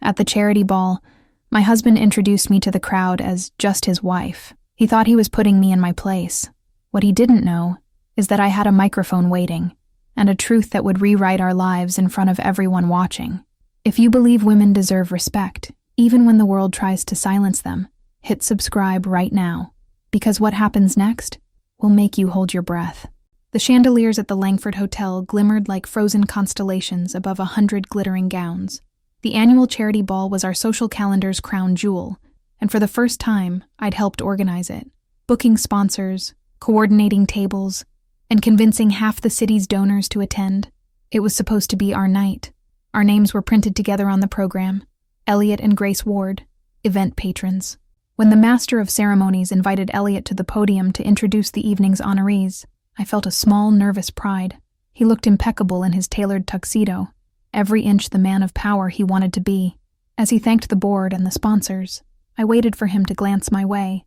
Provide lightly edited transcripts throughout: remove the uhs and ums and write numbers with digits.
At the charity ball, my husband introduced me to the crowd as just his wife. He thought he was putting me in my place. What he didn't know is that I had a microphone waiting, and a truth that would rewrite our lives in front of everyone watching. If you believe women deserve respect, even when the world tries to silence them, hit subscribe right now, because what happens next will make you hold your breath. The chandeliers at the Langford Hotel glimmered like frozen constellations above 100 glittering gowns. The annual charity ball was our social calendar's crown jewel, and for the first time, I'd helped organize it, booking sponsors, coordinating tables, and convincing half the city's donors to attend. It was supposed to be our night. Our names were printed together on the program: Elliot and Grace Ward, event patrons. When the master of ceremonies invited Elliot to the podium to introduce the evening's honorees, I felt a small, nervous pride. He looked impeccable in his tailored tuxedo, every inch the man of power he wanted to be. As he thanked the board and the sponsors, I waited for him to glance my way,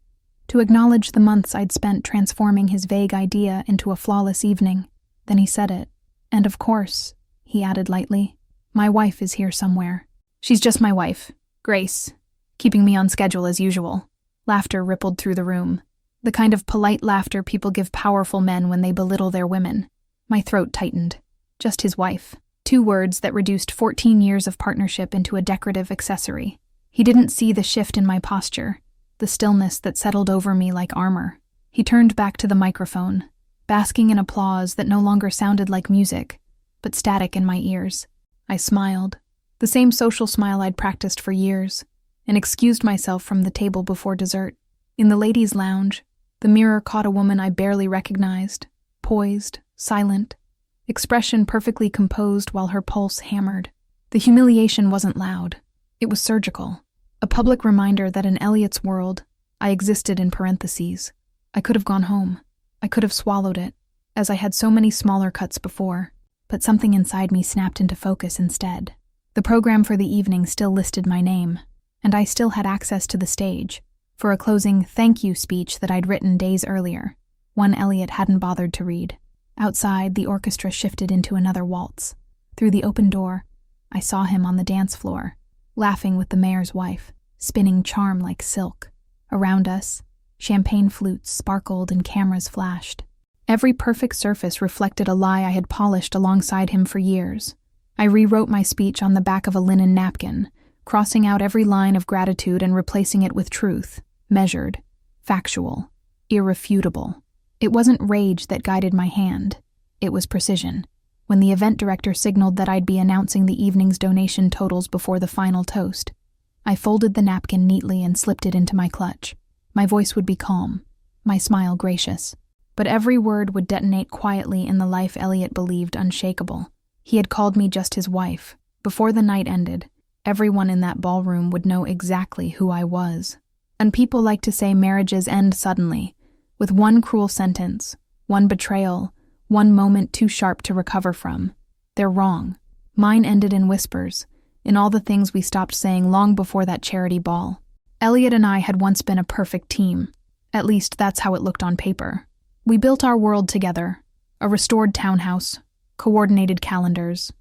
to acknowledge the months I'd spent transforming his vague idea into a flawless evening. Then he said it. And of course, he added lightly, my wife is here somewhere. She's just my wife, Grace, keeping me on schedule as usual. Laughter rippled through the room, the kind of polite laughter people give powerful men when they belittle their women. My throat tightened. Just his wife. 2 words that reduced 14 years of partnership into a decorative accessory. He didn't see the shift in my posture, the stillness that settled over me like armor. He turned back to the microphone, basking in applause that no longer sounded like music, but static in my ears. I smiled, the same social smile I'd practiced for years, and excused myself from the table before dessert. In the ladies' lounge, the mirror caught a woman I barely recognized, poised, silent, expression perfectly composed while her pulse hammered. The humiliation wasn't loud. It was surgical, a public reminder that in Elliot's world, I existed in parentheses. I could have gone home. I could have swallowed it, as I had so many smaller cuts before, but something inside me snapped into focus instead. The program for the evening still listed my name, and I still had access to the stage for a closing thank you speech that I'd written days earlier, one Elliot hadn't bothered to read. Outside, the orchestra shifted into another waltz. Through the open door, I saw him on the dance floor, laughing with the mayor's wife, spinning charm like silk. Around us, champagne flutes sparkled and cameras flashed. Every perfect surface reflected a lie I had polished alongside him for years. I rewrote my speech on the back of a linen napkin, crossing out every line of gratitude and replacing it with truth, measured, factual, irrefutable. It wasn't rage that guided my hand. It was precision. When the event director signaled that I'd be announcing the evening's donation totals before the final toast, I folded the napkin neatly and slipped it into my clutch. My voice would be calm, my smile gracious, but every word would detonate quietly in the life Elliot believed unshakable. He had called me just his wife. Before the night ended, everyone in that ballroom would know exactly who I was. And people like to say marriages end suddenly, with one cruel sentence, one betrayal, one moment too sharp to recover from. They're wrong. Mine ended in whispers, in all the things we stopped saying long before that charity ball. Elliot and I had once been a perfect team. At least that's how it looked on paper. We built our world together, a restored townhouse, coordinated calendars,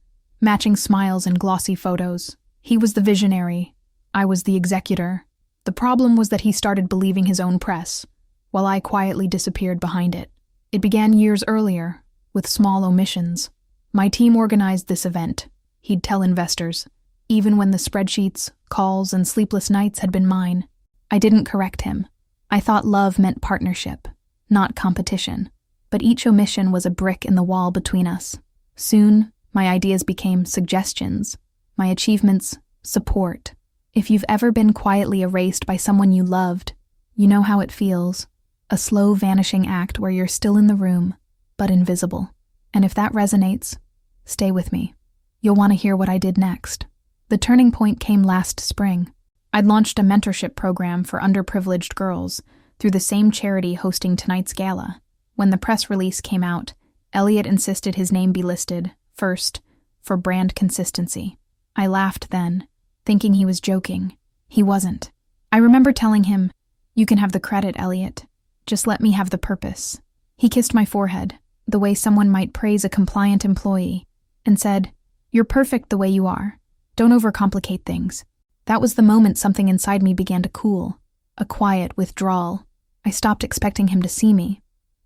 matching smiles and glossy photos. He was the visionary, I was the executor. The problem was that he started believing his own press, while I quietly disappeared behind it. It began years earlier, with small omissions. My team organized this event, he'd tell investors, even when the spreadsheets, calls, and sleepless nights had been mine. I didn't correct him. I thought love meant partnership, not competition. But each omission was a brick in the wall between us. Soon, my ideas became suggestions, my achievements, support. If you've ever been quietly erased by someone you loved, you know how it feels. A slow vanishing act where you're still in the room, but invisible. And if that resonates, stay with me. You'll want to hear what I did next. The turning point came last spring. I'd launched a mentorship program for underprivileged girls through the same charity hosting tonight's gala. When the press release came out, Elliot insisted his name be listed, first, for brand consistency. I laughed then, thinking he was joking. He wasn't. I remember telling him, "You can have the credit, Elliot. Just let me have the purpose." He kissed my forehead, the way someone might praise a compliant employee, and said, "You're perfect the way you are. Don't overcomplicate things." That was the moment something inside me began to cool, a quiet withdrawal. I stopped expecting him to see me.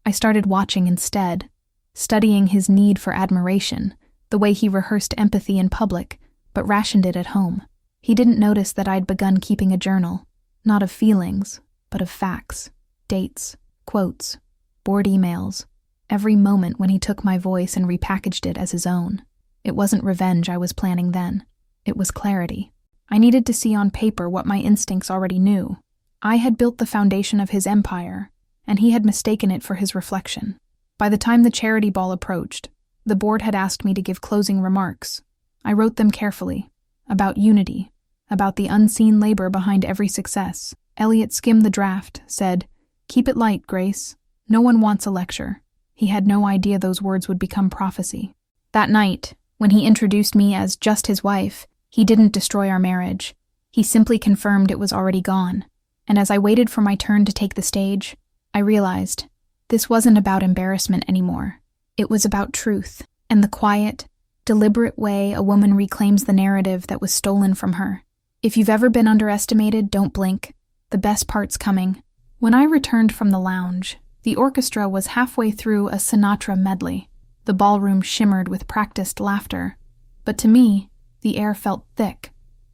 I started watching instead, studying his need for admiration, the way he rehearsed empathy in public, but rationed it at home. He didn't notice that I'd begun keeping a journal, not of feelings, but of facts, dates, quotes, bored emails, every moment when he took my voice and repackaged it as his own. It wasn't revenge I was planning then. It was clarity. I needed to see on paper what my instincts already knew. I had built the foundation of his empire, and he had mistaken it for his reflection. By the time the charity ball approached, the board had asked me to give closing remarks. I wrote them carefully, about unity, about the unseen labor behind every success. Elliot skimmed the draft, said, "Keep it light, Grace. No one wants a lecture." He had no idea those words would become prophecy. That night, when he introduced me as just his wife, he didn't destroy our marriage. He simply confirmed it was already gone. And as I waited for my turn to take the stage, I realized this wasn't about embarrassment anymore. It was about truth, and the quiet, deliberate way a woman reclaims the narrative that was stolen from her. If you've ever been underestimated, don't blink. The best part's coming. When I returned from the lounge, the orchestra was halfway through a Sinatra medley. The ballroom shimmered with practiced laughter. But to me, the air felt thick,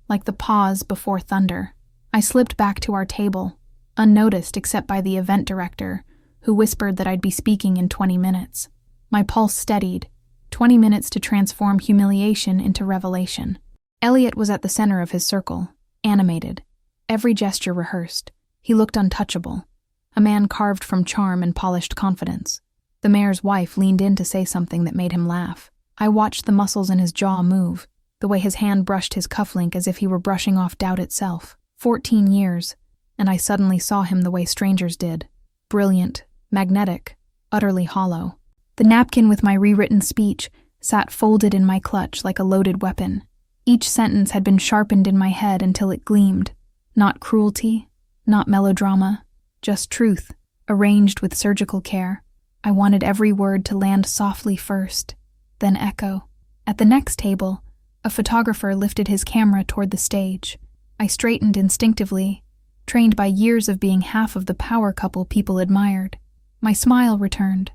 like the pause before thunder. I slipped back to our table, unnoticed except by the event director, who whispered that I'd be speaking in 20 minutes. My pulse steadied, 20 minutes to transform humiliation into revelation. Elliot was at the center of his circle, animated, every gesture rehearsed. He looked untouchable, a man carved from charm and polished confidence. The mayor's wife leaned in to say something that made him laugh. I watched the muscles in his jaw move, the way his hand brushed his cufflink as if he were brushing off doubt itself. 14 years, and I suddenly saw him the way strangers did. Brilliant, magnetic, utterly hollow. The napkin with my rewritten speech sat folded in my clutch like a loaded weapon. Each sentence had been sharpened in my head until it gleamed. Not cruelty, not melodrama, just truth, arranged with surgical care. I wanted every word to land softly first, then echo. At the next table, a photographer lifted his camera toward the stage. I straightened instinctively, trained by years of being half of the power couple people admired. My smile returned.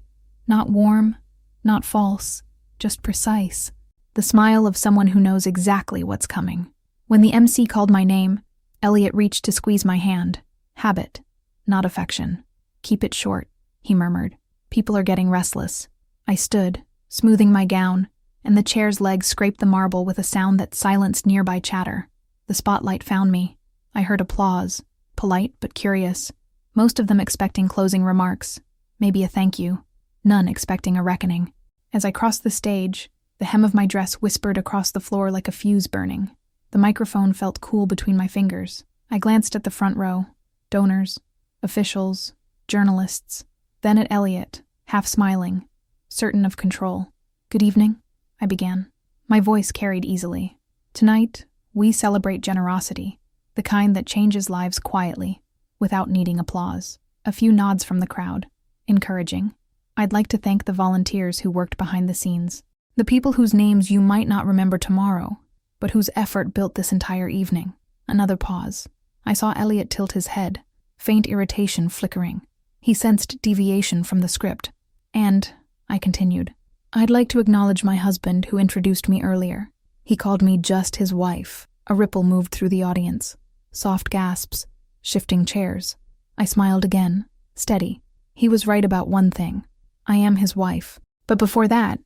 Not warm, not false, just precise. The smile of someone who knows exactly what's coming. When the MC called my name, Elliot reached to squeeze my hand. Habit, not affection. "Keep it short," he murmured. "People are getting restless." I stood, smoothing my gown, and the chair's legs scraped the marble with a sound that silenced nearby chatter. The spotlight found me. I heard applause, polite but curious, most of them expecting closing remarks, maybe a thank you, none expecting a reckoning. As I crossed the stage, the hem of my dress whispered across the floor like a fuse burning. The microphone felt cool between my fingers. I glanced at the front row, donors, officials, journalists, then at Elliot, half smiling, certain of control. "Good evening," I began. My voice carried easily. "Tonight, we celebrate generosity, the kind that changes lives quietly, without needing applause." A few nods from the crowd, encouraging. "I'd like to thank the volunteers who worked behind the scenes, the people whose names you might not remember tomorrow, but whose effort built this entire evening." Another pause. I saw Elliot tilt his head, faint irritation flickering. He sensed deviation from the script. "And," I continued, "I'd like to acknowledge my husband who introduced me earlier. He called me just his wife." A ripple moved through the audience. Soft gasps, shifting chairs. I smiled again, steady. He was right about one thing. I am his wife. But before that,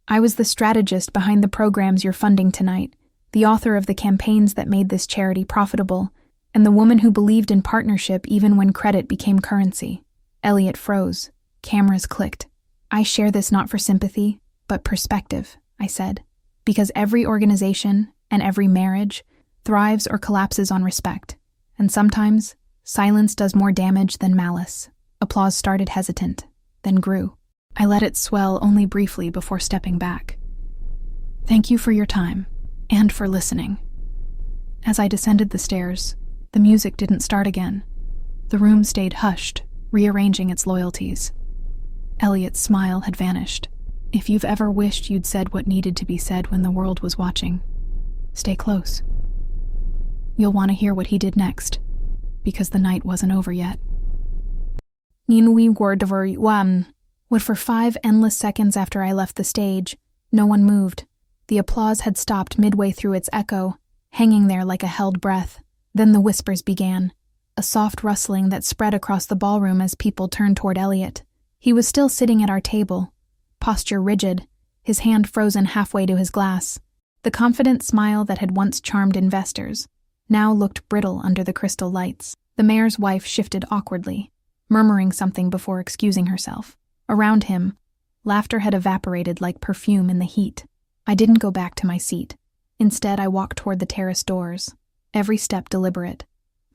I was the strategist behind the programs you're funding tonight, the author of the campaigns that made this charity profitable, and the woman who believed in partnership even when credit became currency. Elliot froze. Cameras clicked. "I share this not for sympathy, but perspective," I said. "Because every organization and every marriage thrives or collapses on respect. And sometimes, silence does more damage than malice." Applause started hesitant, then grew. I let it swell only briefly before stepping back. "Thank you for your time, and for listening." As I descended the stairs, the music didn't start again. The room stayed hushed, rearranging its loyalties. Elliot's smile had vanished. "If you've ever wished you'd said what needed to be said when the world was watching, stay close." You'll want to hear what he did next, because the night wasn't over yet. What for 5 endless seconds after I left the stage, no one moved. The applause had stopped midway through its echo, hanging there like a held breath. Then the whispers began, a soft rustling that spread across the ballroom as people turned toward Elliot. He was still sitting at our table, posture rigid, his hand frozen halfway to his glass. The confident smile that had once charmed investors now looked brittle under the crystal lights. The mayor's wife shifted awkwardly, murmuring something before excusing herself. Around him, laughter had evaporated like perfume in the heat. I didn't go back to my seat. Instead, I walked toward the terrace doors, every step deliberate,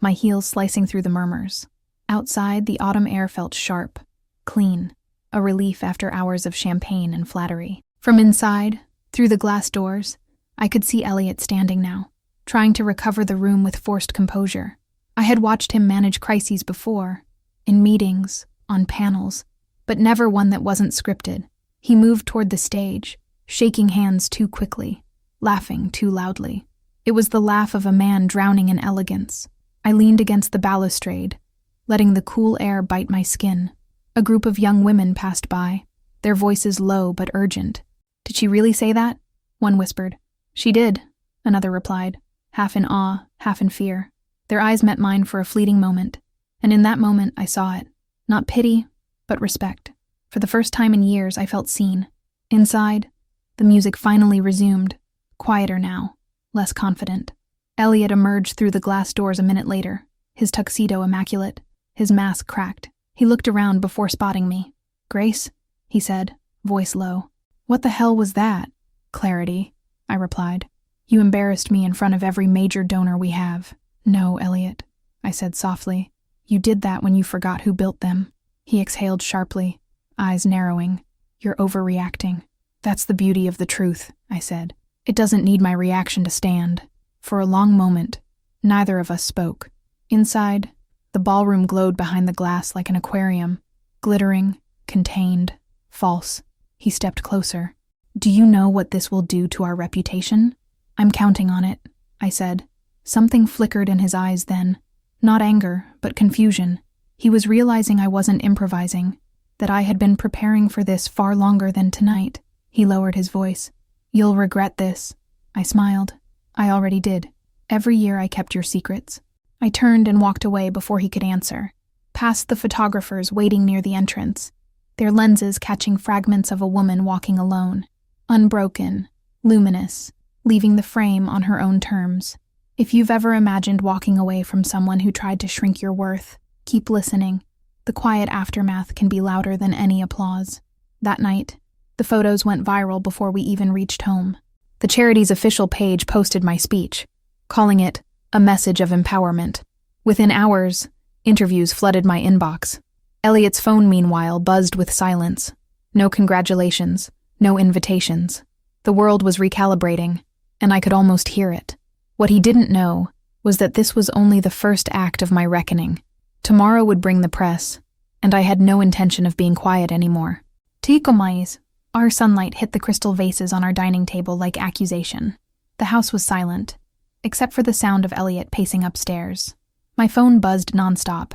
my heels slicing through the murmurs. Outside, the autumn air felt sharp, clean, a relief after hours of champagne and flattery. From inside, through the glass doors, I could see Elliot standing now, trying to recover the room with forced composure. I had watched him manage crises before, in meetings, on panels, but never one that wasn't scripted. He moved toward the stage, shaking hands too quickly, laughing too loudly. It was the laugh of a man drowning in elegance. I leaned against the balustrade, letting the cool air bite my skin. A group of young women passed by, their voices low but urgent. "Did she really say that?" one whispered. "She did," another replied, half in awe, half in fear. Their eyes met mine for a fleeting moment, and in that moment I saw it. Not pity, but respect. For the first time in years, I felt seen. Inside, the music finally resumed, quieter now, less confident. Elliot emerged through the glass doors a minute later, his tuxedo immaculate, his mask cracked. He looked around before spotting me. "Grace?" he said, voice low. "What the hell was that?" "Clarity," I replied. "You embarrassed me in front of every major donor we have." "No, Elliot," I said softly. "You did that when you forgot who built them." He exhaled sharply, eyes narrowing. "You're overreacting." "That's the beauty of the truth," I said. "It doesn't need my reaction to stand." For a long moment, neither of us spoke. Inside, the ballroom glowed behind the glass like an aquarium, glittering, contained, false. He stepped closer. "Do you know what this will do to our reputation?" "I'm counting on it," I said. Something flickered in his eyes then. Not anger, but confusion. He was realizing I wasn't improvising, that I had been preparing for this far longer than tonight. He lowered his voice. "You'll regret this." I smiled. "I already did. Every year I kept your secrets." I turned and walked away before he could answer, past the photographers waiting near the entrance, their lenses catching fragments of a woman walking alone, unbroken, luminous, leaving the frame on her own terms. If you've ever imagined walking away from someone who tried to shrink your worth, keep listening. The quiet aftermath can be louder than any applause. That night, the photos went viral before we even reached home. The charity's official page posted my speech, calling it a message of empowerment. Within hours, interviews flooded my inbox. Elliot's phone, meanwhile, buzzed with silence. No congratulations, no invitations. The world was recalibrating, and I could almost hear it. What he didn't know was that this was only the first act of my reckoning. Tomorrow would bring the press, and I had no intention of being quiet anymore. "Tikomais." Our sunlight hit the crystal vases on our dining table like accusation. The house was silent, except for the sound of Elliot pacing upstairs. My phone buzzed nonstop,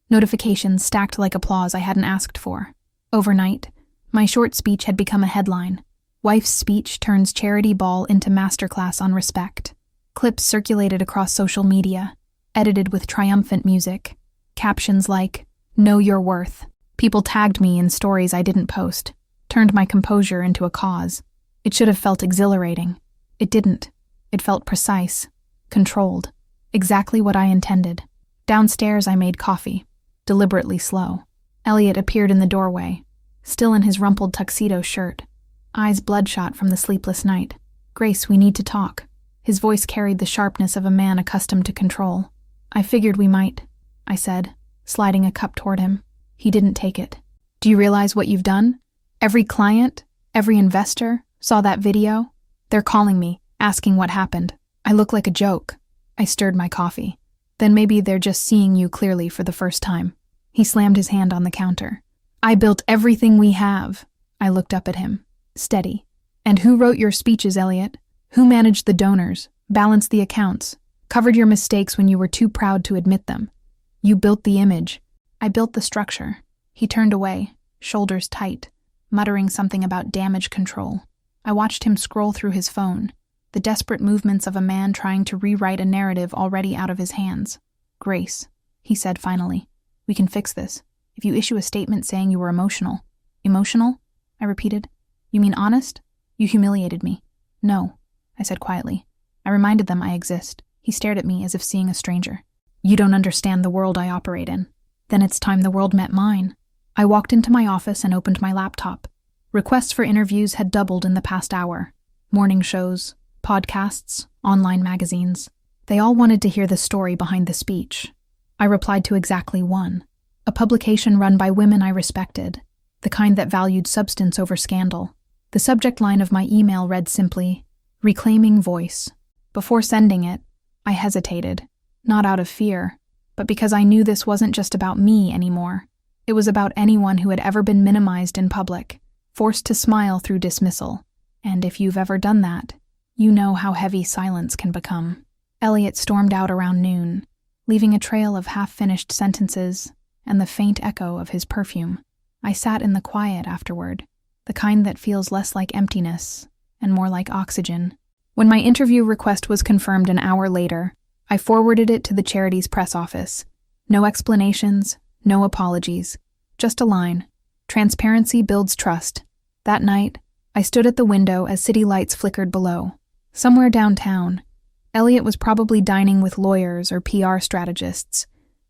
notifications stacked like applause I hadn't asked for. Overnight, my short speech had become a headline. Wife's speech turns charity ball into masterclass on respect. Clips circulated across social media, edited with triumphant music. Captions like, "Know your worth." People tagged me in stories I didn't post, turned my composure into a cause. It should have felt exhilarating. It didn't. It felt precise, controlled, exactly what I intended. Downstairs, I made coffee, deliberately slow. Elliot appeared in the doorway, still in his rumpled tuxedo shirt, eyes bloodshot from the sleepless night. "Grace, we need to talk." His voice carried the sharpness of a man accustomed to control. "I figured we might," I said, sliding a cup toward him. He didn't take it. "Do you realize what you've done? Every client, every investor saw that video. They're calling me, asking what happened. I look like a joke." I stirred my coffee. "Then maybe they're just seeing you clearly for the first time." He slammed his hand on the counter. "I built everything we have." I looked up at him, steady. "And who wrote your speeches, Elliot? Who managed the donors, balanced the accounts? Covered your mistakes when you were too proud to admit them. You built the image. I built the structure. He turned away, shoulders tight, muttering something about damage control. I watched him scroll through his phone, the desperate movements of a man trying to rewrite a narrative already out of his hands. Grace, he said finally, we can fix this. If you issue a statement saying you were emotional. Emotional? I repeated. You mean honest? You humiliated me. No, I said quietly. I reminded them I exist. He stared at me as if seeing a stranger. You don't understand the world I operate in. Then it's time the world met mine. I walked into my office and opened my laptop. Requests for interviews had doubled in the past hour. Morning shows, podcasts, online magazines. They all wanted to hear the story behind the speech. I replied to exactly one. A publication run by women I respected, the kind that valued substance over scandal. The subject line of my email read simply, Reclaiming Voice. Before sending it, I hesitated, not out of fear, but because I knew this wasn't just about me anymore. It was about anyone who had ever been minimized in public, forced to smile through dismissal. And if you've ever done that, you know how heavy silence can become. Elliot stormed out around noon, leaving a trail of half-finished sentences and the faint echo of his perfume. I sat in the quiet afterward, the kind that feels less like emptiness and more like oxygen. When my interview request was confirmed an hour later, I forwarded it to the charity's press office. No explanations, no apologies, just a line. Transparency builds trust. That night, I stood at the window as city lights flickered below. Somewhere downtown, Elliot was probably dining with lawyers or PR strategists,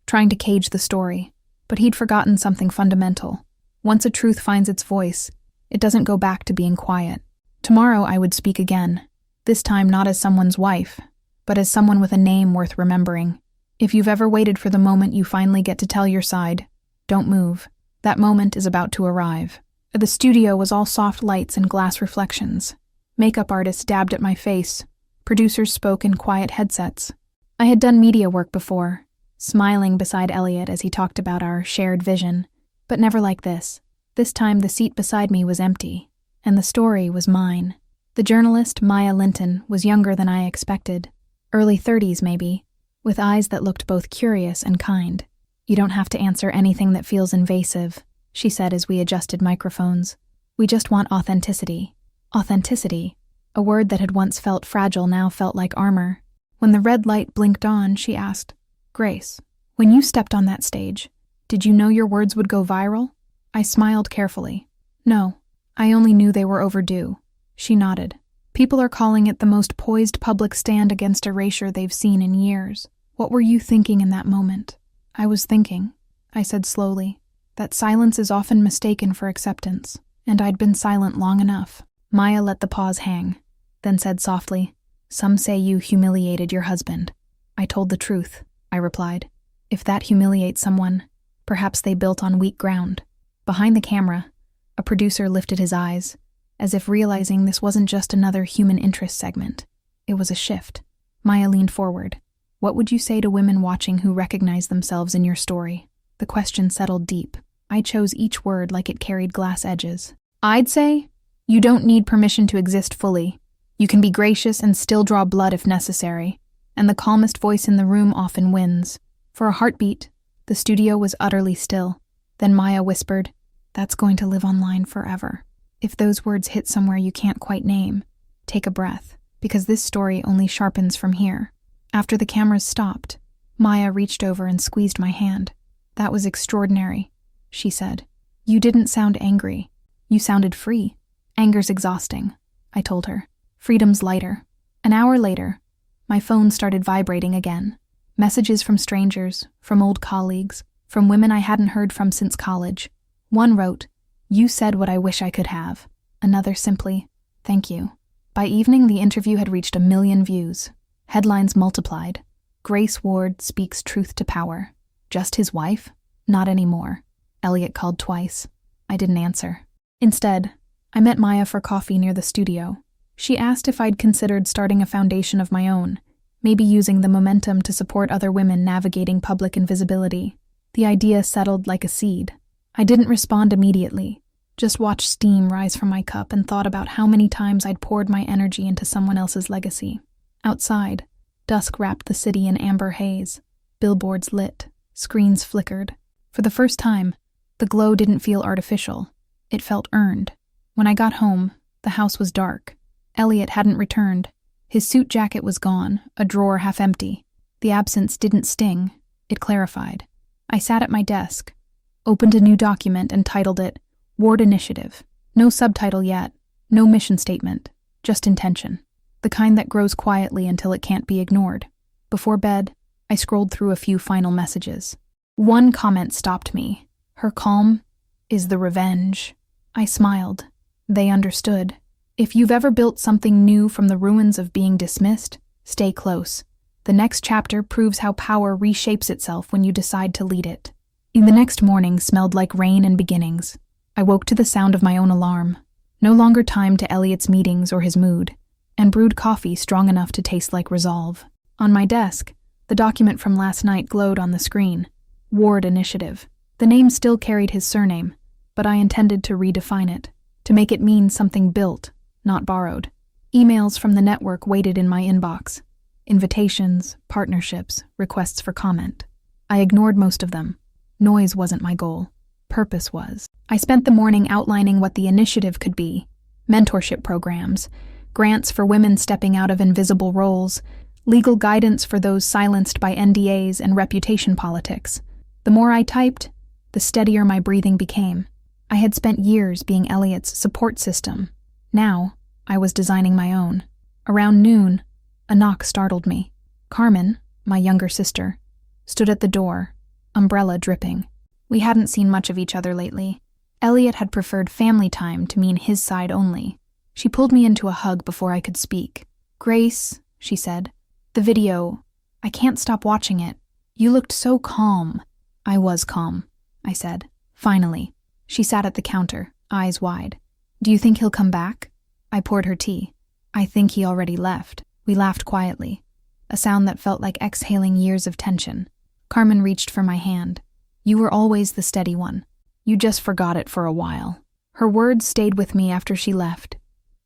trying to cage the story, but he'd forgotten something fundamental. Once a truth finds its voice, it doesn't go back to being quiet. Tomorrow I would speak again, this time not as someone's wife, but as someone with a name worth remembering. If you've ever waited for the moment you finally get to tell your side, don't move. That moment is about to arrive. The studio was all soft lights and glass reflections. Makeup artists dabbed at my face. Producers spoke in quiet headsets. I had done media work before, smiling beside Elliot as he talked about our shared vision, but never like this. This time the seat beside me was empty, and the story was mine. The journalist, Maya Linton, was younger than I expected, early 30s maybe, with eyes that looked both curious and kind. You don't have to answer anything that feels invasive, she said as we adjusted microphones. We just want authenticity. Authenticity, a word that had once felt fragile now felt like armor. When the red light blinked on, she asked, Grace, when you stepped on that stage, did you know your words would go viral? I smiled carefully. No, I only knew they were overdue. She nodded. People are calling it the most poised public stand against erasure they've seen in years. What were you thinking in that moment? I was thinking, I said slowly, that silence is often mistaken for acceptance, and I'd been silent long enough. Maya let the pause hang, then said softly, Some say you humiliated your husband. I told the truth, I replied. If that humiliates someone, perhaps they built on weak ground. Behind the camera, a producer lifted his eyes, as if realizing this wasn't just another human interest segment. It was a shift. Maya leaned forward. What would you say to women watching who recognize themselves in your story? The question settled deep. I chose each word like it carried glass edges. I'd say, you don't need permission to exist fully. You can be gracious and still draw blood if necessary, and the calmest voice in the room often wins. For a heartbeat, the studio was utterly still. Then Maya whispered, That's going to live online forever. If those words hit somewhere you can't quite name, take a breath, because this story only sharpens from here. After the cameras stopped, Maya reached over and squeezed my hand. That was extraordinary, she said. You didn't sound angry. You sounded free. Anger's exhausting, I told her. Freedom's lighter. An hour later, my phone started vibrating again. Messages from strangers, from old colleagues, from women I hadn't heard from since college. One wrote, You said what I wish I could have. Another simply, Thank you. By evening, the interview had reached 1 million views. Headlines multiplied. Grace Ward speaks truth to power. Just his wife? Not anymore. Elliot called twice. I didn't answer. Instead, I met Maya for coffee near the studio. She asked if I'd considered starting a foundation of my own, maybe using the momentum to support other women navigating public invisibility. The idea settled like a seed. I didn't respond immediately, just watched steam rise from my cup and thought about how many times I'd poured my energy into someone else's legacy. Outside, Dusk wrapped the city in amber haze. Billboards lit. Screens flickered. For the first time, the glow didn't feel artificial. It felt earned. When I got home, the house was dark. Elliot hadn't returned. His suit jacket was gone, a drawer half empty. The absence didn't sting. It clarified. I sat at my desk, opened a new document and titled it Ward Initiative. No subtitle yet, no mission statement, just intention. The kind that grows quietly until it can't be ignored. Before bed, I scrolled through a few final messages. One comment stopped me. Her calm is the revenge. I smiled. They understood. If you've ever built something new from the ruins of being dismissed, stay close. The next chapter proves how power reshapes itself when you decide to lead it. The next morning smelled like rain and beginnings. I woke to the sound of my own alarm. No longer time to Elliot's meetings or his mood, and brewed coffee strong enough to taste like resolve. On my desk, the document from last night glowed on the screen. Ward Initiative. The name still carried his surname, but I intended to redefine it, to make it mean something built, not borrowed. Emails from the network waited in my inbox. Invitations, partnerships, requests for comment. I ignored most of them. Noise wasn't my goal. Purpose was. I spent the morning outlining what the initiative could be. Mentorship programs, grants for women stepping out of invisible roles, legal guidance for those silenced by NDAs and reputation politics. The more I typed, the steadier my breathing became. I had spent years being Elliot's support system. Now, I was designing my own. Around noon, a knock startled me. Carmen, my younger sister, stood at the door, umbrella dripping. We hadn't seen much of each other lately. Elliot had preferred family time to mean his side only. She pulled me into a hug before I could speak. Grace, she said, the video, I can't stop watching it. You looked so calm. I was calm, I said. Finally. She sat at the counter, eyes wide. Do you think he'll come back? I poured her tea. I think he already left. We laughed quietly, a sound that felt like exhaling years of tension. Carmen reached for my hand. You were always the steady one. You just forgot it for a while. Her words stayed with me after she left,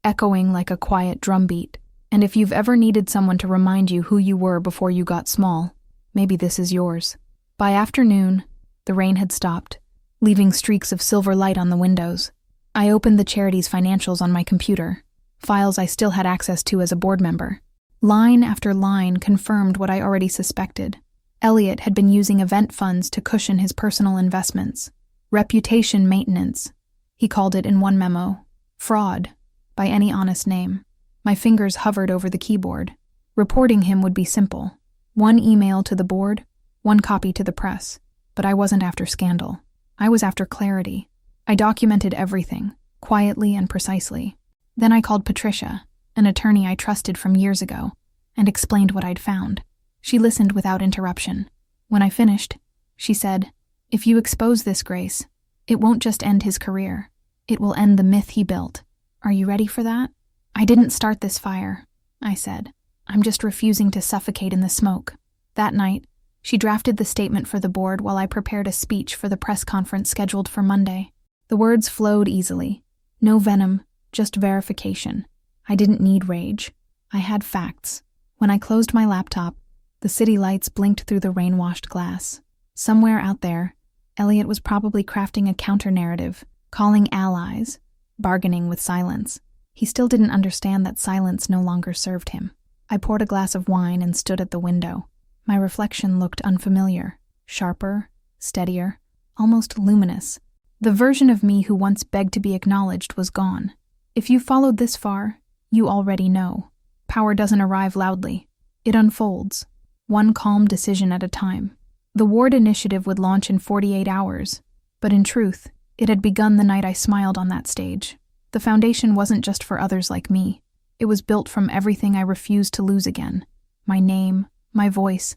echoing like a quiet drumbeat. And if you've ever needed someone to remind you who you were before you got small, maybe this is yours. By afternoon, the rain had stopped, leaving streaks of silver light on the windows. I opened the charity's financials on my computer, files I still had access to as a board member. Line after line confirmed what I already suspected. Elliot had been using event funds to cushion his personal investments. Reputation maintenance, he called it in one memo. Fraud, by any honest name. My fingers hovered over the keyboard. Reporting him would be simple. One email to the board, one copy to the press. But I wasn't after scandal. I was after clarity. I documented everything, quietly and precisely. Then I called Patricia, an attorney I trusted from years ago, and explained what I'd found. She listened without interruption. When I finished, she said, If you expose this, Grace, it won't just end his career. It will end the myth he built. Are you ready for that? I didn't start this fire, I said. I'm just refusing to suffocate in the smoke. That night, she drafted the statement for the board while I prepared a speech for the press conference scheduled for Monday. The words flowed easily. No venom, just verification. I didn't need rage. I had facts. When I closed my laptop, the city lights blinked through the rain-washed glass. Somewhere out there, Elliot was probably crafting a counter-narrative, calling allies, bargaining with silence. He still didn't understand that silence no longer served him. I poured a glass of wine and stood at the window. My reflection looked unfamiliar, sharper, steadier, almost luminous. The version of me who once begged to be acknowledged was gone. If you followed this far, you already know. Power doesn't arrive loudly. It unfolds, one calm decision at a time. The Ward Initiative would launch in 48 hours, but in truth, it had begun the night I smiled on that stage. The foundation wasn't just for others like me. It was built from everything I refused to lose again. My name, my voice,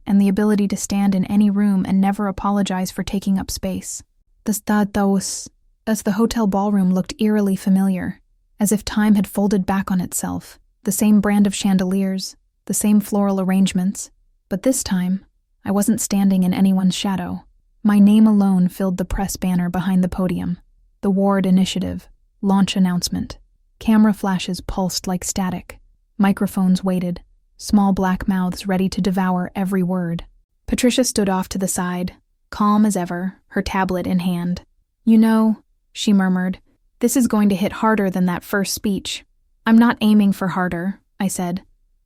and the ability to stand in any room and never apologize for taking up space. As the hotel ballroom looked eerily familiar, as if time had folded back on itself, the same brand of chandeliers, the same floral arrangements. But this time, I wasn't standing in anyone's shadow. My name alone filled the press banner behind the podium. The Ward Initiative, launch announcement. Camera flashes pulsed like static. Microphones waited, small black mouths ready to devour every word. Patricia stood off to the side, calm as ever, her tablet in hand. "You know," she murmured, "this is going to hit harder than that first speech." "I'm not aiming for harder," I said.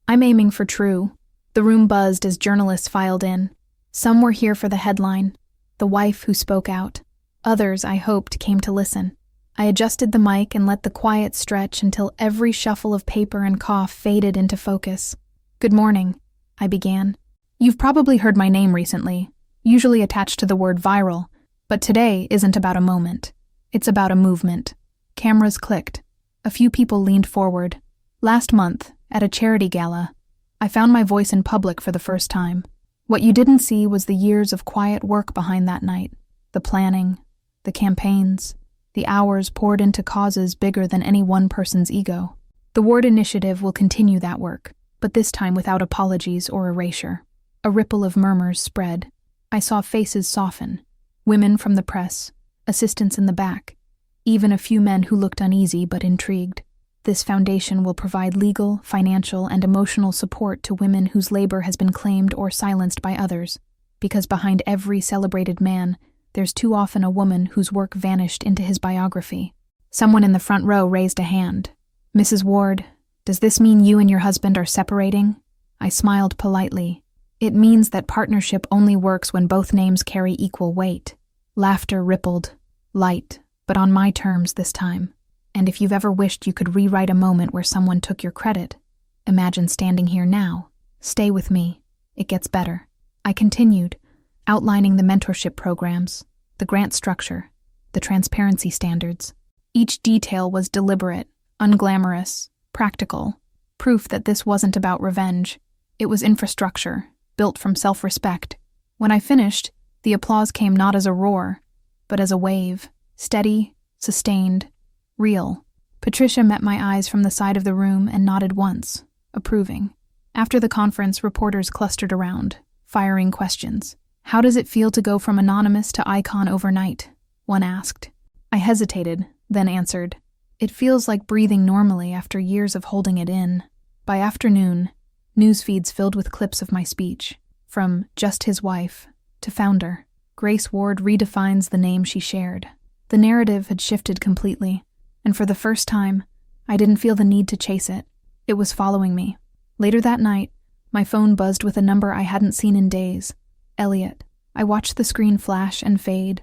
"I'm aiming for true." The room buzzed as journalists filed in. Some were here for the headline, the wife who spoke out. Others, I hoped, came to listen. I adjusted the mic and let the quiet stretch until every shuffle of paper and cough faded into focus. "Good morning," I began. "You've probably heard my name recently, usually attached to the word viral, but today isn't about a moment. It's about a movement." Cameras clicked. A few people leaned forward. "Last month, at a charity gala, I found my voice in public for the first time. What you didn't see was the years of quiet work behind that night, the planning, the campaigns, the hours poured into causes bigger than any one person's ego. The Ward Initiative will continue that work, but this time without apologies or erasure." A ripple of murmurs spread. I saw faces soften, women from the press, assistants in the back, even a few men who looked uneasy but intrigued. This foundation will provide legal, financial, and emotional support to women whose labor has been claimed or silenced by others, because behind every celebrated man, there's too often a woman whose work vanished into his biography. Someone in the front row raised a hand. "Mrs. Ward, does this mean you and your husband are separating?" I smiled politely. "It means that partnership only works when both names carry equal weight." Laughter rippled, light, but on my terms this time. And if you've ever wished you could rewrite a moment where someone took your credit, imagine standing here now. Stay with me. It gets better. I continued, outlining the mentorship programs, the grant structure, the transparency standards. Each detail was deliberate, unglamorous, practical, proof that this wasn't about revenge. It was infrastructure, built from self-respect. When I finished, the applause came not as a roar, but as a wave, steady, sustained, real. Patricia met my eyes from the side of the room and nodded once, approving. After the conference, reporters clustered around, firing questions. "How does it feel to go from anonymous to icon overnight?" one asked. I hesitated, then answered, "It feels like breathing normally after years of holding it in." By afternoon, news feeds filled with clips of my speech, from "just his wife" to "founder." Grace Ward redefines the name she shared. The narrative had shifted completely, and for the first time, I didn't feel the need to chase it. It was following me. Later that night, my phone buzzed with a number I hadn't seen in days. Elliot. I watched the screen flash, and fade,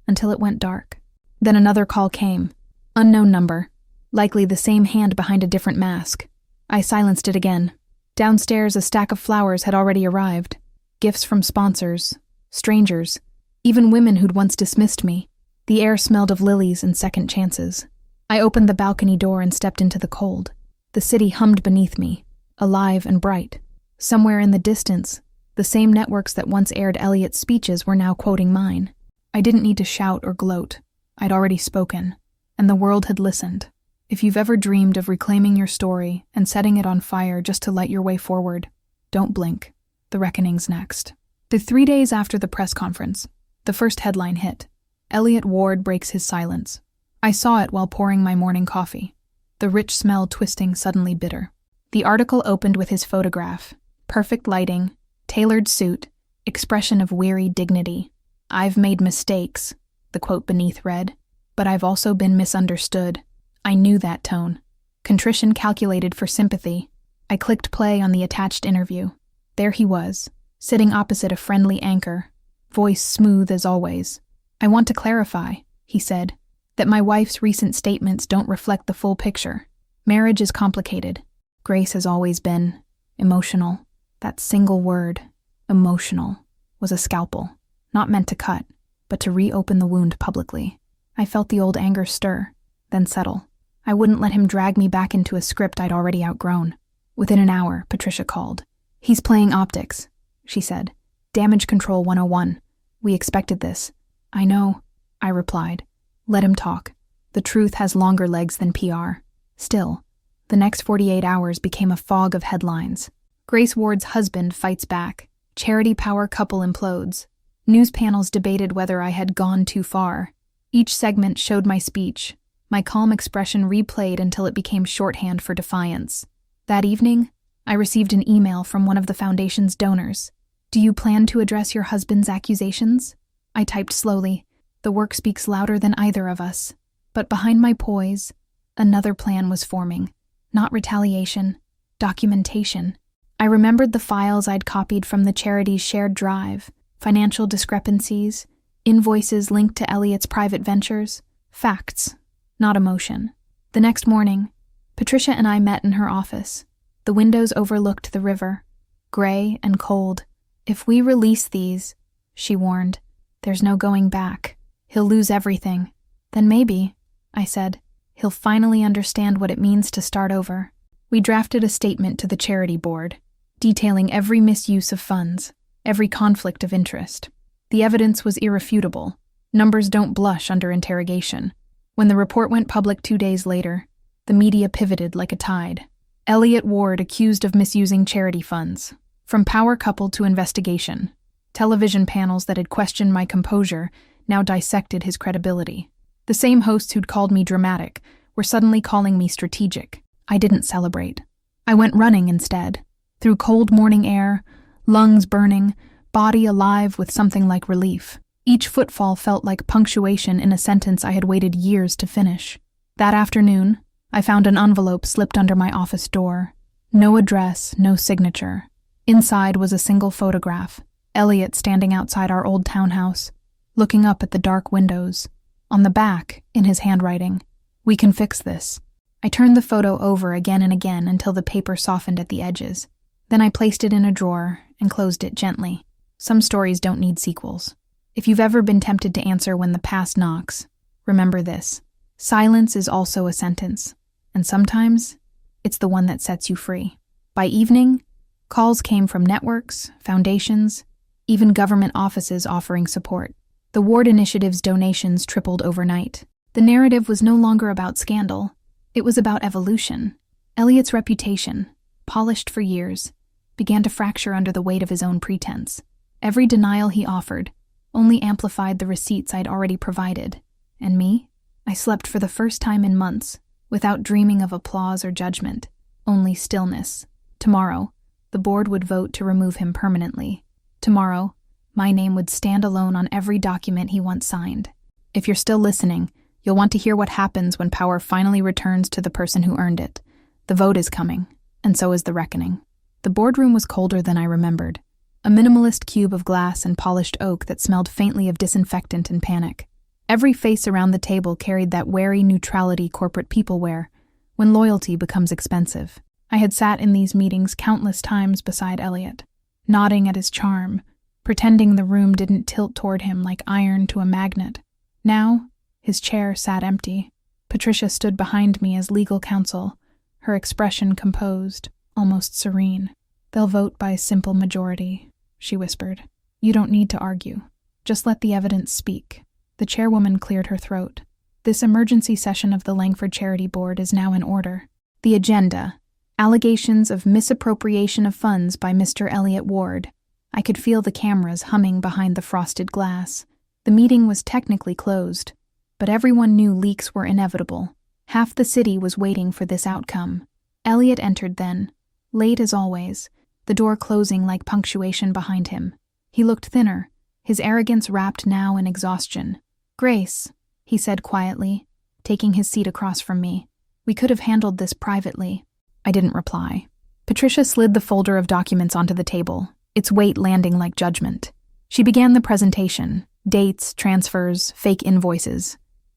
until it went dark. Then another call came. Unknown number. Likely the same hand behind a different mask. I silenced it again. Downstairs, a stack of flowers had already arrived. Gifts from sponsors, strangers, even women who'd once dismissed me. The air smelled of lilies and second chances. I opened the balcony door and stepped into the cold. The city hummed beneath me, alive and bright. Somewhere in the distance, the same networks that once aired Elliot's speeches were now quoting mine. I didn't need to shout or gloat. I'd already spoken, and the world had listened. If you've ever dreamed of reclaiming your story and setting it on fire just to light your way forward, don't blink. The reckoning's next. The 3 days after the press conference, the first headline hit. Elliot Ward breaks his silence. I saw it while pouring my morning coffee, the rich smell twisting suddenly bitter. The article opened with his photograph. Perfect lighting, tailored suit, expression of weary dignity. "I've made mistakes," the quote beneath read, "but I've also been misunderstood." I knew that tone. Contrition calculated for sympathy. I clicked play on the attached interview. There he was, sitting opposite a friendly anchor, voice smooth as always. "I want to clarify," he said, "that my wife's recent statements don't reflect the full picture. Marriage is complicated. Grace has always been emotional." That single word, emotional, was a scalpel, not meant to cut, but to reopen the wound publicly. I felt the old anger stir, then settle. I wouldn't let him drag me back into a script I'd already outgrown. Within an hour, Patricia called. "He's playing optics," she said. "Damage control 101. We expected this." "I know," I replied. "Let him talk. The truth has longer legs than PR." Still, the next 48 hours became a fog of headlines. Grace Ward's husband fights back. Charity power couple implodes. News panels debated whether I had gone too far. Each segment showed my speech, my calm expression replayed until it became shorthand for defiance. That evening, I received an email from one of the foundation's donors. "Do you plan to address your husband's accusations?" I typed slowly. The work speaks louder than either of us. But behind my poise, another plan was forming. Not retaliation, documentation. I remembered the files I'd copied from the charity's shared drive, financial discrepancies, invoices linked to Elliot's private ventures, facts, not emotion. The next morning, Patricia and I met in her office. The windows overlooked the river, gray and cold. "If we release these," she warned, "there's no going back. He'll lose everything." "Then maybe," I said, "he'll finally understand what it means to start over." We drafted a statement to the charity board, detailing every misuse of funds, every conflict of interest. The evidence was irrefutable. Numbers don't blush under interrogation. When the report went public 2 days later, the media pivoted like a tide. Elliot Ward accused of misusing charity funds. From power couple to investigation. Television panels that had questioned my composure now dissected his credibility. The same hosts who'd called me dramatic were suddenly calling me strategic. I didn't celebrate. I went running instead. Through cold morning air, lungs burning, body alive with something like relief. Each footfall felt like punctuation in a sentence I had waited years to finish. That afternoon, I found an envelope slipped under my office door. No address, no signature. Inside was a single photograph. Elliot standing outside our old townhouse, looking up at the dark windows. On the back, in his handwriting, "We can fix this." I turned the photo over again and again until the paper softened at the edges. Then I placed it in a drawer and closed it gently. Some stories don't need sequels. If you've ever been tempted to answer when the past knocks, remember this. Silence is also a sentence, and sometimes it's the one that sets you free. By evening, calls came from networks, foundations, even government offices offering support. The Ward Initiative's donations tripled overnight. The narrative was no longer about scandal. It was about evolution. Elliot's reputation, polished for years, began to fracture under the weight of his own pretense. Every denial he offered only amplified the receipts I'd already provided. And me? I slept for the first time in months, without dreaming of applause or judgment, only stillness. Tomorrow, the board would vote to remove him permanently. Tomorrow, my name would stand alone on every document he once signed. If you're still listening, you'll want to hear what happens when power finally returns to the person who earned it. The vote is coming, and so is the reckoning. The boardroom was colder than I remembered. A minimalist cube of glass and polished oak that smelled faintly of disinfectant and panic. Every face around the table carried that wary neutrality corporate people wear when loyalty becomes expensive. I had sat in these meetings countless times beside Elliot, nodding at his charm, pretending the room didn't tilt toward him like iron to a magnet. Now, his chair sat empty. Patricia stood behind me as legal counsel, her expression composed, almost serene. "They'll vote by simple majority," she whispered. "You don't need to argue. Just let the evidence speak." The chairwoman cleared her throat. "This emergency session of the Langford Charity Board is now in order. The agenda: allegations of misappropriation of funds by Mr. Elliot Ward." I could feel the cameras humming behind the frosted glass. The meeting was technically closed, but everyone knew leaks were inevitable. Half the city was waiting for this outcome. Elliot entered then, late as always, the door closing like punctuation behind him. He looked thinner, his arrogance wrapped now in exhaustion. "Grace," he said quietly, taking his seat across from me. "We could have handled this privately." I didn't reply. Patricia slid the folder of documents onto the table, its weight landing like judgment. She began the presentation: dates, transfers, fake invoices.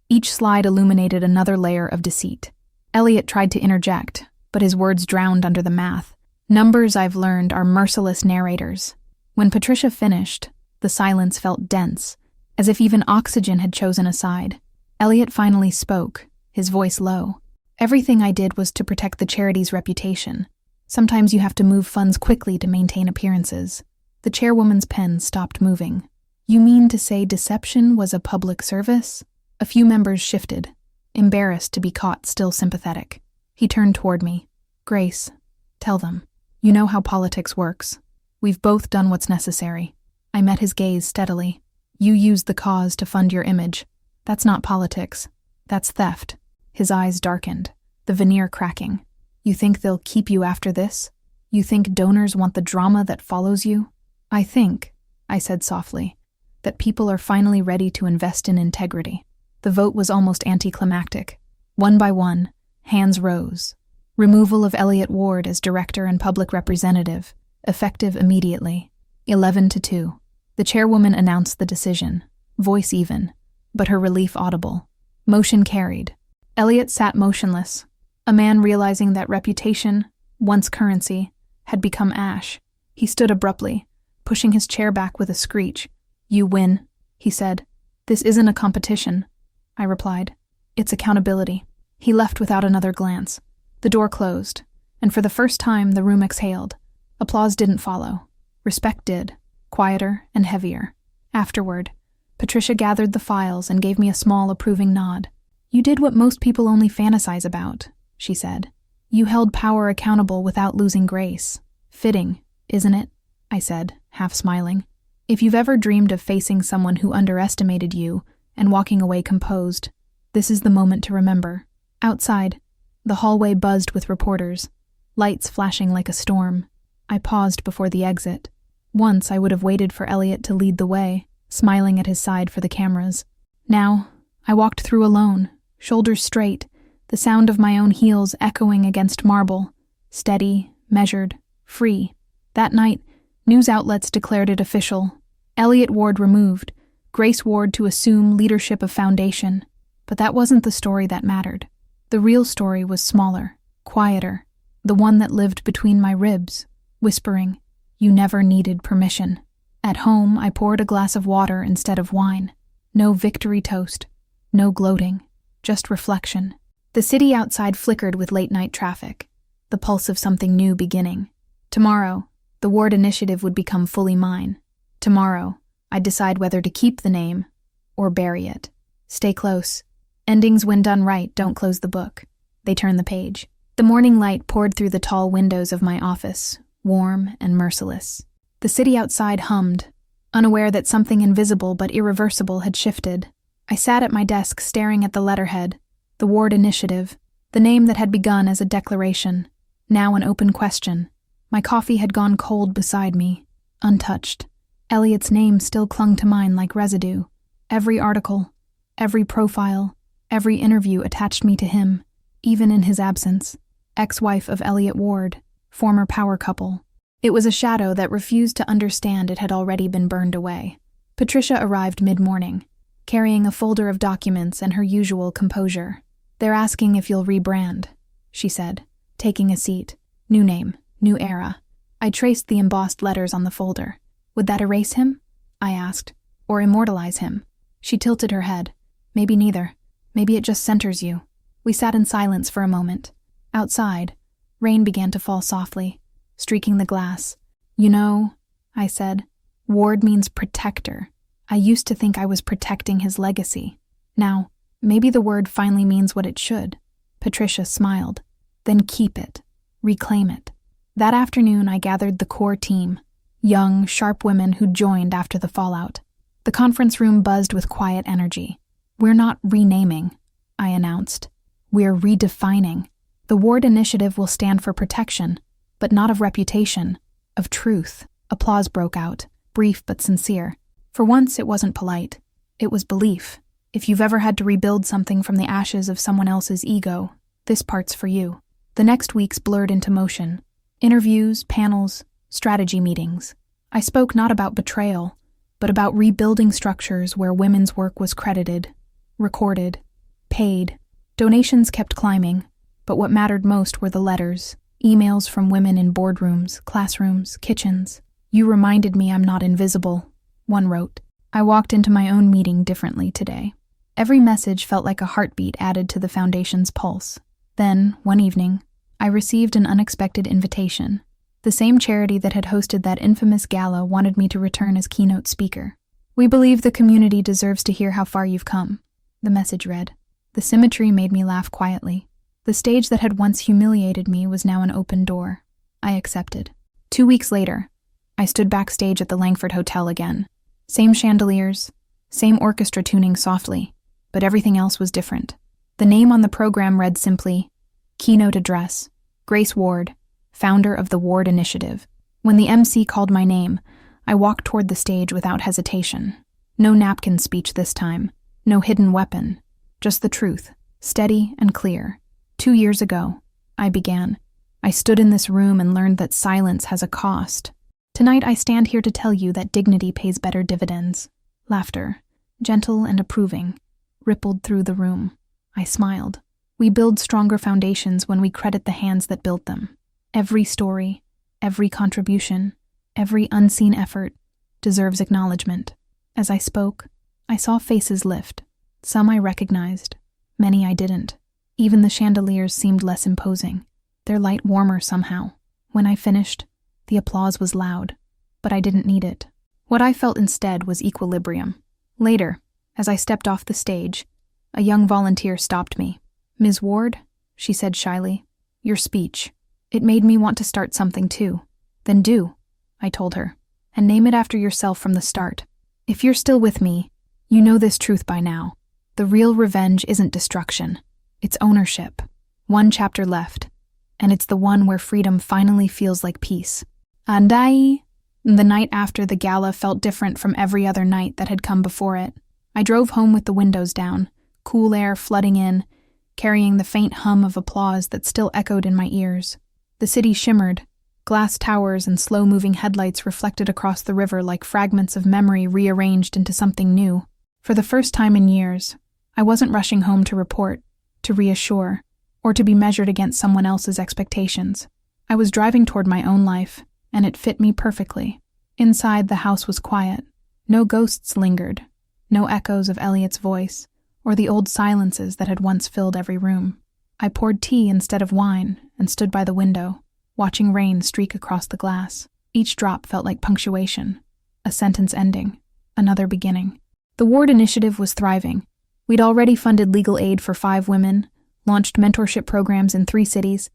Each slide illuminated another layer of deceit. Elliot tried to interject, but his words drowned under the math. Numbers, I've learned, are merciless narrators. When Patricia finished, the silence felt dense, as if even oxygen had chosen a side. Elliot finally spoke, his voice low. "Everything I did was to protect the charity's reputation. Sometimes you have to move funds quickly to maintain appearances." The chairwoman's pen stopped moving. "You mean to say deception was a public service?" A few members shifted, embarrassed to be caught still sympathetic. He turned toward me. "Grace, tell them. You know how politics works. We've both done what's necessary." I met his gaze steadily. "You used the cause to fund your image. That's not politics. That's theft." His eyes darkened, the veneer cracking. You think they'll keep you after this? You think donors want the drama that follows you? I think, I said softly, that people are finally ready to invest in integrity. The vote was almost anticlimactic. One by one, hands rose. Removal of Elliot Ward as director and public representative, effective immediately. 11-2. The chairwoman announced the decision, voice even, but her relief audible. Motion carried. Elliot sat motionless, a man realizing that reputation, once currency, had become ash. He stood abruptly, pushing his chair back with a screech. You win, he said. This isn't a competition, I replied. It's accountability. He left without another glance. The door closed, and for the first time the room exhaled. Applause didn't follow. Respect did, quieter and heavier. Afterward, Patricia gathered the files and gave me a small approving nod. You did what most people only fantasize about, she said. You held power accountable without losing grace. Fitting, isn't it? I said, half smiling. If you've ever dreamed of facing someone who underestimated you and walking away composed, this is the moment to remember. Outside, the hallway buzzed with reporters, lights flashing like a storm. I paused before the exit. Once I would have waited for Elliot to lead the way, smiling at his side for the cameras. Now, I walked through alone, shoulders straight, the sound of my own heels echoing against marble, steady, measured, free. That night, news outlets declared it official. Elliot Ward removed, Grace Ward to assume leadership of Foundation. But that wasn't the story that mattered. The real story was smaller, quieter, the one that lived between my ribs, whispering, you never needed permission. At home, I poured a glass of water instead of wine. No victory toast, no gloating, just reflection. The city outside flickered with late-night traffic, the pulse of something new beginning. Tomorrow, the Ward Initiative would become fully mine. Tomorrow, I'd decide whether to keep the name or bury it. Stay close. Endings when done right don't close the book. They turn the page. The morning light poured through the tall windows of my office, warm and merciless. The city outside hummed, unaware that something invisible but irreversible had shifted. I sat at my desk staring at the letterhead, the Ward Initiative, the name that had begun as a declaration, now an open question. My coffee had gone cold beside me, untouched. Elliot's name still clung to mine like residue. Every article, every profile, every interview attached me to him, even in his absence. Ex-wife of Elliot Ward, former power couple. It was a shadow that refused to understand it had already been burned away. Patricia arrived mid-morning, carrying a folder of documents and her usual composure. They're asking if you'll rebrand, she said, taking a seat. New name, new era. I traced the embossed letters on the folder. Would that erase him? I asked. Or immortalize him? She tilted her head. Maybe neither. Maybe it just centers you. We sat in silence for a moment. Outside, rain began to fall softly, streaking the glass. You know, I said, Ward means protector. I used to think I was protecting his legacy. Now, maybe the word finally means what it should. Patricia smiled. Then keep it. Reclaim it. That afternoon, I gathered the core team, young, sharp women who joined after the fallout. The conference room buzzed with quiet energy. We're not renaming, I announced. We're redefining. The Ward Initiative will stand for protection, but not of reputation, of truth. Applause broke out, brief but sincere. For once, it wasn't polite. It was belief. If you've ever had to rebuild something from the ashes of someone else's ego, this part's for you. The next weeks blurred into motion. Interviews, panels, strategy meetings. I spoke not about betrayal, but about rebuilding structures where women's work was credited, recorded, paid. Donations kept climbing, but what mattered most were the letters, emails from women in boardrooms, classrooms, kitchens. You reminded me I'm not invisible, one wrote. I walked into my own meeting differently today. Every message felt like a heartbeat added to the Foundation's pulse. Then, one evening, I received an unexpected invitation. The same charity that had hosted that infamous gala wanted me to return as keynote speaker. We believe the community deserves to hear how far you've come, the message read. The symmetry made me laugh quietly. The stage that had once humiliated me was now an open door. I accepted. 2 weeks later, I stood backstage at the Langford Hotel again. Same chandeliers, same orchestra tuning softly, but everything else was different. The name on the program read simply, Keynote Address, Grace Ward, founder of the Ward Initiative. When the MC called my name, I walked toward the stage without hesitation. No napkin speech this time, no hidden weapon, just the truth, steady and clear. 2 years ago, I began. I stood in this room and learned that silence has a cost. Tonight I stand here to tell you that dignity pays better dividends. Laughter, gentle and approving, rippled through the room. I smiled. We build stronger foundations when we credit the hands that built them. Every story, every contribution, every unseen effort deserves acknowledgement. As I spoke, I saw faces lift. Some I recognized, many I didn't. Even the chandeliers seemed less imposing, their light warmer somehow. When I finished, the applause was loud, but I didn't need it. What I felt instead was equilibrium. Later, as I stepped off the stage, a young volunteer stopped me. "Ms. Ward," she said shyly, "your speech. It made me want to start something too." "Then do," I told her, "and name it after yourself from the start. If you're still with me, you know this truth by now. The real revenge isn't destruction. It's ownership. One chapter left, and it's the one where freedom finally feels like peace." And the night after the gala felt different from every other night that had come before it. I drove home with the windows down, cool air flooding in, carrying the faint hum of applause that still echoed in my ears. The city shimmered, glass towers and slow-moving headlights reflected across the river like fragments of memory rearranged into something new. For the first time in years, I wasn't rushing home to report, to reassure, or to be measured against someone else's expectations. I was driving toward my own life, and it fit me perfectly. Inside, the house was quiet. No ghosts lingered, no echoes of Elliot's voice, or the old silences that had once filled every room. I poured tea instead of wine and stood by the window, watching rain streak across the glass. Each drop felt like punctuation, a sentence ending, another beginning. The Ward Initiative was thriving. We'd already funded legal aid for 5 women, launched mentorship programs in 3 cities,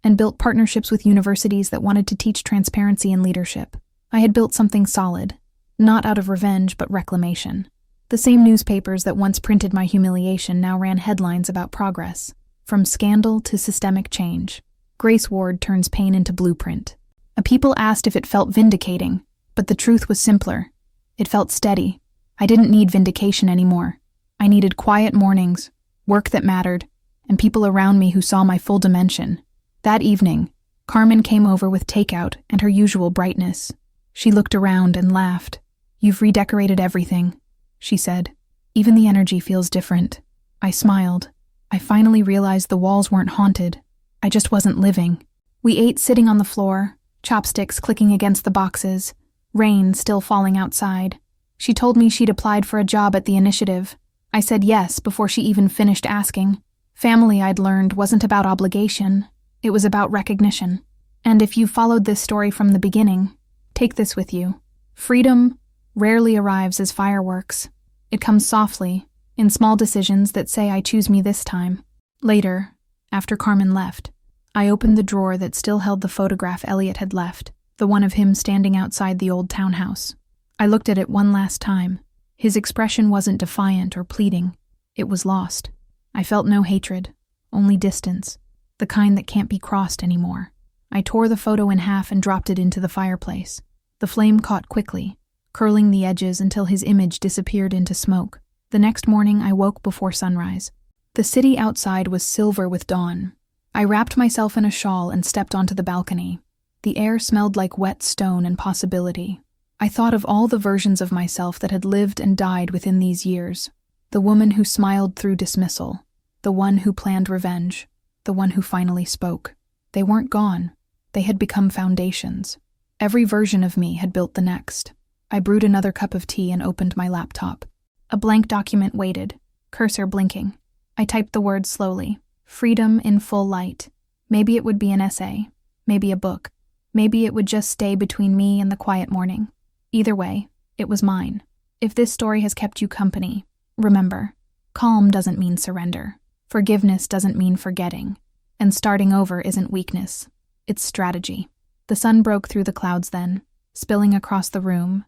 and built partnerships with universities that wanted to teach transparency and leadership. I had built something solid, not out of revenge but reclamation. The same newspapers that once printed my humiliation now ran headlines about progress, from scandal to systemic change. Grace Ward turns pain into blueprint. People asked if it felt vindicating, but the truth was simpler. It felt steady. I didn't need vindication anymore. I needed quiet mornings, work that mattered, and people around me who saw my full dimension. That evening, Carmen came over with takeout and her usual brightness. She looked around and laughed. "You've redecorated everything," she said. "Even the energy feels different." I smiled. I finally realized the walls weren't haunted. I just wasn't living. We ate sitting on the floor, chopsticks clicking against the boxes, rain still falling outside. She told me she'd applied for a job at the initiative. I said yes before she even finished asking. Family, I'd learned, wasn't about obligation. It was about recognition. And if you followed this story from the beginning, take this with you. Freedom rarely arrives as fireworks. It comes softly, in small decisions that say I choose me this time. Later, after Carmen left, I opened the drawer that still held the photograph Elliot had left, the one of him standing outside the old townhouse. I looked at it one last time. His expression wasn't defiant or pleading. It was lost. I felt no hatred, only distance, the kind that can't be crossed anymore. I tore the photo in half and dropped it into the fireplace. The flame caught quickly, curling the edges until his image disappeared into smoke. The next morning, I woke before sunrise. The city outside was silver with dawn. I wrapped myself in a shawl and stepped onto the balcony. The air smelled like wet stone and possibility. I thought of all the versions of myself that had lived and died within these years. The woman who smiled through dismissal. The one who planned revenge. The one who finally spoke. They weren't gone. They had become foundations. Every version of me had built the next. I brewed another cup of tea and opened my laptop. A blank document waited, cursor blinking. I typed the words slowly. Freedom in full light. Maybe it would be an essay. Maybe a book. Maybe it would just stay between me and the quiet morning. Either way, it was mine. If this story has kept you company, remember, calm doesn't mean surrender. Forgiveness doesn't mean forgetting. And starting over isn't weakness. It's strategy. The sun broke through the clouds then, spilling across the room,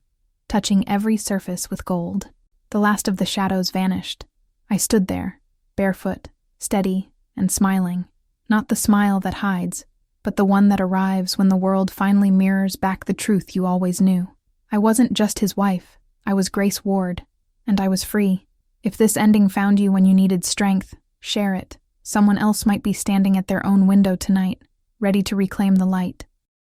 touching every surface with gold. The last of the shadows vanished. I stood there, barefoot, steady, and smiling. Not the smile that hides, but the one that arrives when the world finally mirrors back the truth you always knew. I wasn't just his wife. I was Grace Ward, and I was free. If this ending found you when you needed strength, share it. Someone else might be standing at their own window tonight, ready to reclaim the light.